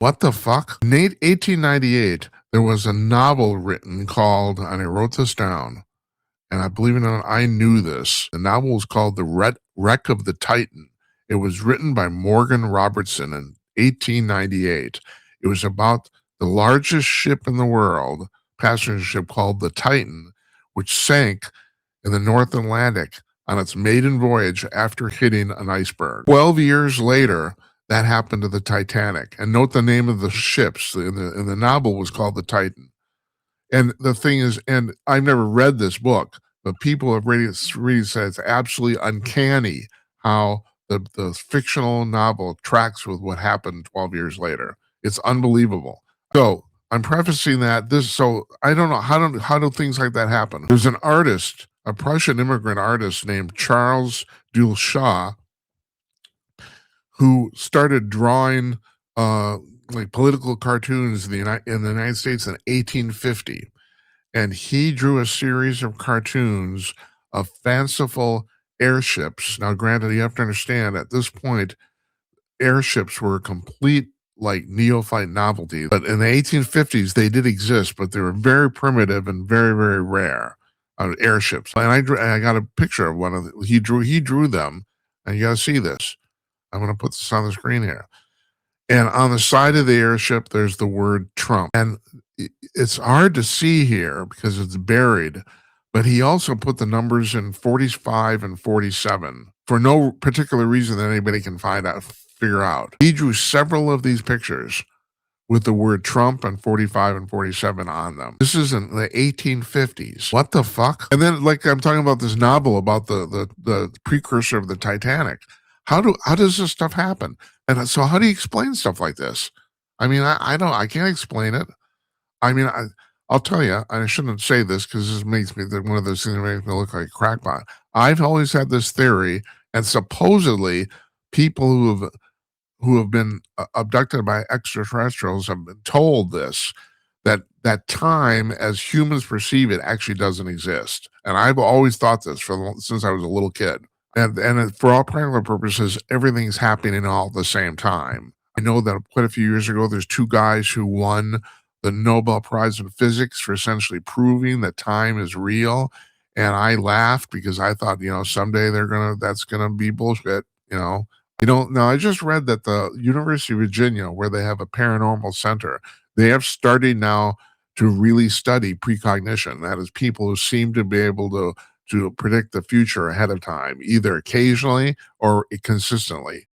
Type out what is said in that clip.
What the fuck? In 1898, there was a novel written called, and I wrote this down, and I believe it or not, I knew this. The novel was called Wreck of the Titan. It was written by Morgan Robertson in 1898. It was about the largest ship in the world, passenger ship called the Titan, which sank in the North Atlantic on its maiden voyage after hitting an iceberg. 12 years later, that happened to the Titanic. And note the name of the ships in the novel was called the Titan. And the thing is, and I've never read this book, but people have really said it's absolutely uncanny how the fictional novel tracks with what happened 12 years later. It's unbelievable. So I'm prefacing that this, so I don't know how do things like that happen. There's an artist, a Prussian immigrant artist named Charles Dulchat, who started drawing like political cartoons in the United States in 1850. And he drew a series of cartoons of fanciful airships. Now, granted, you have to understand at this point, airships were a complete like neophyte novelty. But in the 1850s, they did exist, but they were very primitive and very, very rare. Airships. And I got a picture of one of them. He drew them, and you got to see this. I'm going to put this on the screen here. And on the side of the airship, there's the word Trump. And it's hard to see here because it's buried, but he also put the numbers in 45 and 47 for no particular reason that anybody can figure out. He drew several of these pictures with the word Trump and 45 and 47 on them. This is in the 1850s. What the fuck? And then, like, I'm talking about this novel about the precursor of the Titanic. How does this stuff happen? And so how do you explain stuff like this? I mean, I can't explain it. I mean, I'll tell you, I shouldn't say this because this makes me one of those things that makes me look like a crackpot. I've always had this theory, and supposedly people who have been abducted by extraterrestrials have been told this, that time as humans perceive it actually doesn't exist. And I've always thought this since I was a little kid. And for all practical purposes, everything's happening all at the same time. I know that quite a few years ago, there's two guys who won the Nobel Prize in Physics for essentially proving that time is real. And I laughed because I thought, someday that's gonna be bullshit, No, I just read that the University of Virginia, where they have a paranormal center, they have started now to really study precognition. That is, people who seem to be able to predict the future ahead of time, either occasionally or consistently.